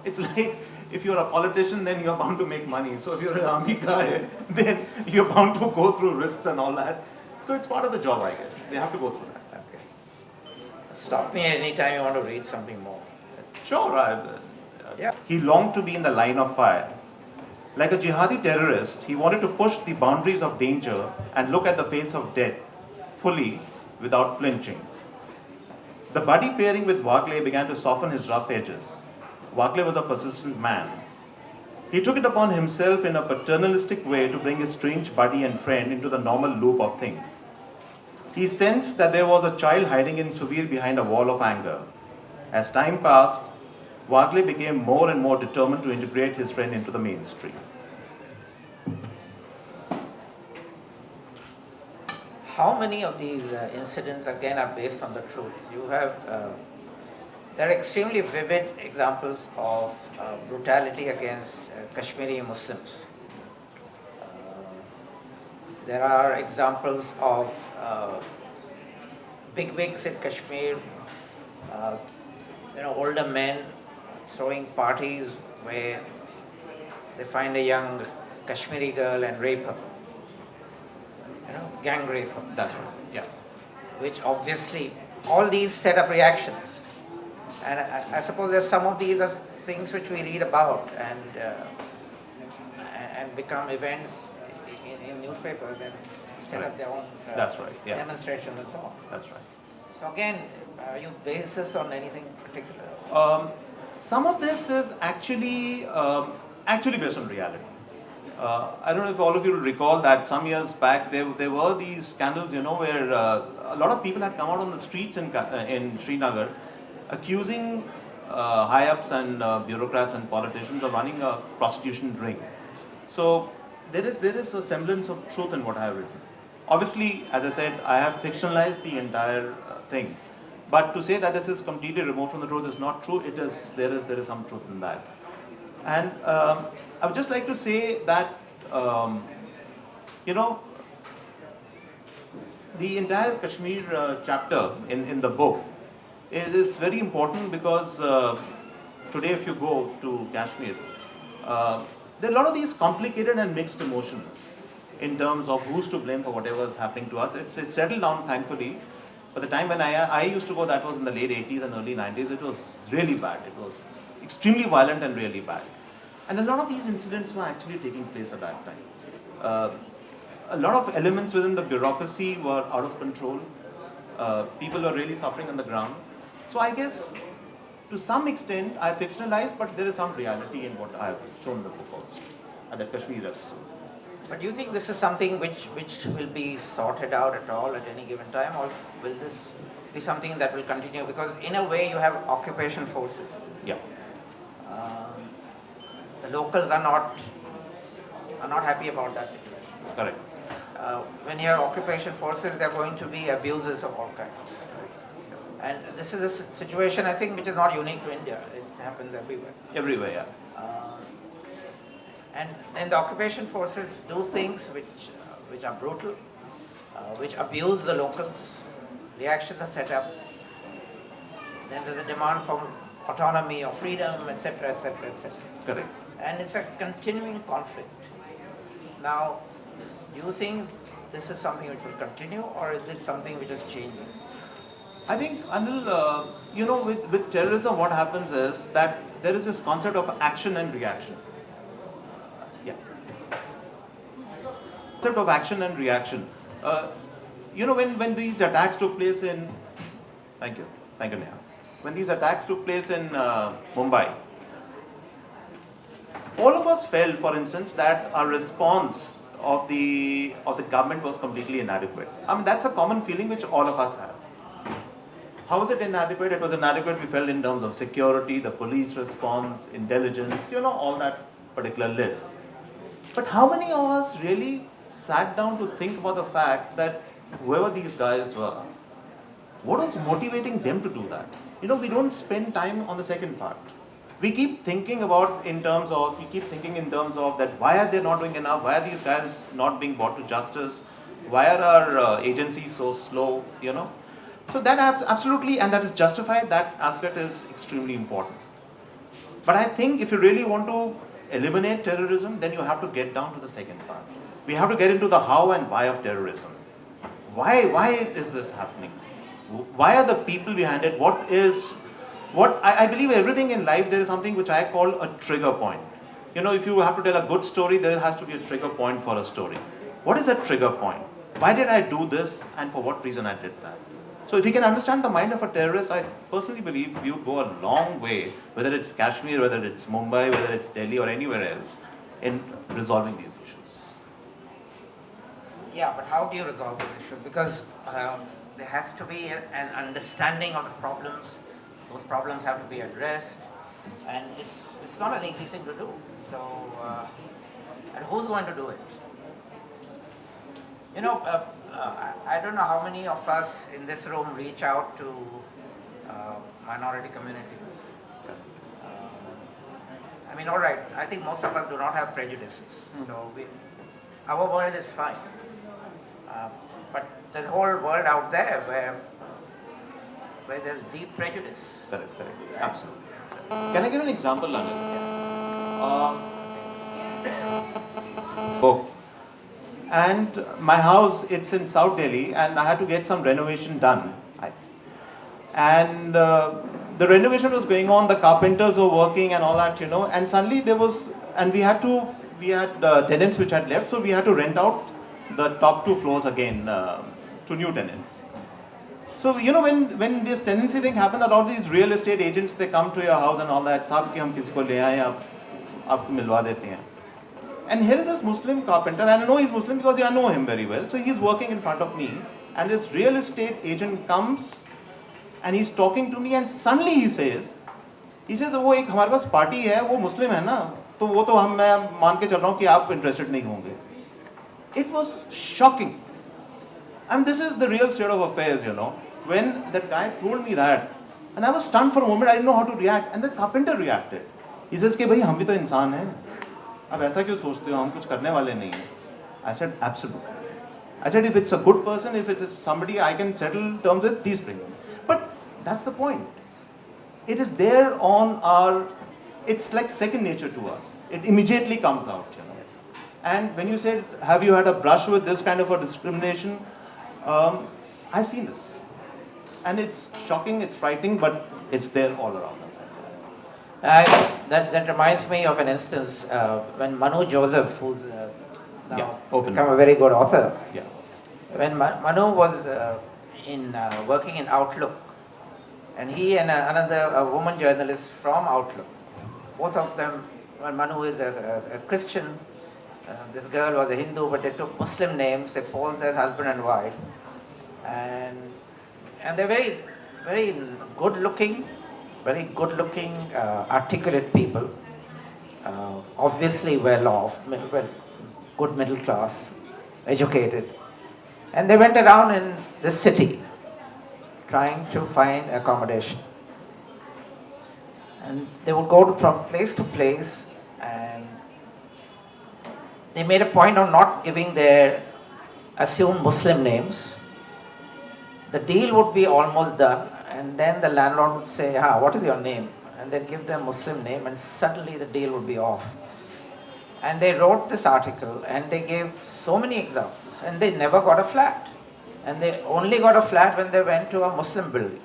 it's like if you're a politician, then you're bound to make money. So if you're an army guy, then you're bound to go through risks and all that. So it's part of the job, I guess. They have to go through that. Okay. Stop me anytime you want to read something more. Sure. Yeah. He longed to be in the line of fire. Like a jihadi terrorist, he wanted to push the boundaries of danger and look at the face of death fully without flinching. The buddy pairing with Wagle began to soften his rough edges. Wagle was a persistent man. He took it upon himself in a paternalistic way to bring his strange buddy and friend into the normal loop of things. He sensed that there was a child hiding in Suvir behind a wall of anger. As time passed, Wagle became more and more determined to integrate his friend into the mainstream. How many of these incidents again are based on the truth? You have, there are extremely vivid examples of brutality against Kashmiri Muslims. There are examples of bigwigs in Kashmir, older men throwing parties where they find a young Kashmiri girl and rape her. Gang rape her. That's right, yeah. Which obviously, all these set up reactions. And I suppose there's some of these are things which we read about and become events in newspapers and set up their own That's right, yeah. demonstrations and so on. That's right. So again, you base this on anything particular? Some of this is actually based on reality. I don't know if all of you will recall that some years back there were these scandals, where a lot of people had come out on the streets in Srinagar accusing high-ups and bureaucrats and politicians of running a prostitution ring. So there is a semblance of truth in what I have written. Obviously, as I said, I have fictionalized the entire thing. But to say that this is completely removed from the truth is not true. There is some truth in that. And I would just like to say that, the entire Kashmir chapter in the book is very important because today if you go to Kashmir, there are a lot of these complicated and mixed emotions in terms of who's to blame for whatever is happening to us. It's settled down, thankfully. But the time when I used to go, that was in the late 80s and early 90s, it was really bad. It was extremely violent and really bad. And a lot of these incidents were actually taking place at that time. A lot of elements within the bureaucracy were out of control. People were really suffering on the ground. So I guess to some extent I fictionalized, but there is some reality in what I have shown in the book also, at the Kashmir episode. But do you think this is something which will be sorted out at all at any given time, or will this be something that will continue? Because in a way you have occupation forces. Yeah. The locals are not happy about that situation. Correct. When you have occupation forces, there are going to be abuses of all kinds. And this is a situation, I think, which is not unique to India. It happens everywhere. Everywhere, yeah. And the occupation forces do things which are brutal, which abuse the locals. Reactions are set up. Then there's a demand for autonomy or freedom, etc., etc., etc. Correct. And it's a continuing conflict. Now, do you think this is something which will continue, or is it something which is changing? I think, Anil, with terrorism, what happens is that there is this concept of action and reaction. Yeah. Concept of action and reaction. When these attacks took place in, thank you, Neha. When these attacks took place in Mumbai, all of us felt, for instance, that our response of the government was completely inadequate. I mean, that's a common feeling which all of us have. How was it inadequate? It was inadequate, we felt, in terms of security, the police response, intelligence, all that particular list. But how many of us really sat down to think about the fact that whoever these guys were, what was motivating them to do that? We don't spend time on the second part. We keep thinking in terms of that why are they not doing enough? Why are these guys not being brought to justice? Why are our agencies so slow? So that absolutely, and that is justified, that aspect is extremely important. But I think if you really want to eliminate terrorism, then you have to get down to the second part. We have to get into the how and why of terrorism. Why is this happening? Why are the people behind it? I believe everything in life, there is something which I call a trigger point. You know, if you have to tell a good story, there has to be a trigger point for a story. What is that trigger point? Why did I do this and for what reason I did that? So if you can understand the mind of a terrorist, I personally believe you go a long way, whether it's Kashmir, whether it's Mumbai, whether it's Delhi or anywhere else, in resolving these issues. Yeah, but how do you resolve the issue? Because there has to be an understanding of the problems. Those problems have to be addressed, and it's not an easy thing to do. So, and who's going to do it? You know, I don't know how many of us in this room reach out to minority communities. I mean, all right, I think most of us do not have prejudices, so our world is fine. But there's a whole world out there where there's deep prejudice. Correct. Absolutely. Can I give an example, Anil? Oh. And my house, it's in South Delhi, and I had to get some renovation done. And the renovation was going on, the carpenters were working and all that, you know, and suddenly we had tenants which had left, so we had to rent out the top 2 floors again to new tenants. So, you know, when this tenancy thing happened, a lot of these real estate agents, they come to your house and all that, साहब कि हम किसी को ले आए, आप मिलवा देते हैं. And here is this Muslim carpenter, and I know he's Muslim because I know him very well. So he's working in front of me, and this real estate agent comes, and he's talking to me, and suddenly he says, वो एक हमारे पास party है, वो मुस्लिम है ना, तो वो तो मैं मान के चल रहा हूँ कि आप interested नहीं होंगे. It was shocking. I mean, this is the real state of affairs, you know. When that guy told me that, and I was stunned for a moment, I didn't know how to react, and the carpenter reacted. He says कि भाई हम भी तो इंसान हैं. अब ऐसा क्यों सोचते हो, हम कुछ करने वाले नहीं हैं. I said, absolutely. I said, if it's a good person, if it's somebody I can settle terms with, please bring him. But that's the point. It is there on it's like second nature to us. It immediately comes out, you know. And when you said, have you had a brush with this kind of a discrimination? I've seen this. And it's shocking, it's frightening, but it's there all around us. That reminds me of an instance when Manu Joseph, who's now become a very good author, when Manu was working in Outlook, and he and a woman journalist from Outlook, both of them, well, Manu is a Christian, this girl was a Hindu, but they took Muslim names, they posed as husband and wife, and they're very, very good-looking, articulate people, obviously well-off, good middle class, educated. And they went around in the city trying to find accommodation. And they would go from place to place, and they made a point of not giving their assumed Muslim names. The deal would be almost done, and then the landlord would say, what is your name? And then give them Muslim name, and suddenly the deal would be off. And they wrote this article, and they gave so many examples, and they never got a flat. And they only got a flat when they went to a Muslim building.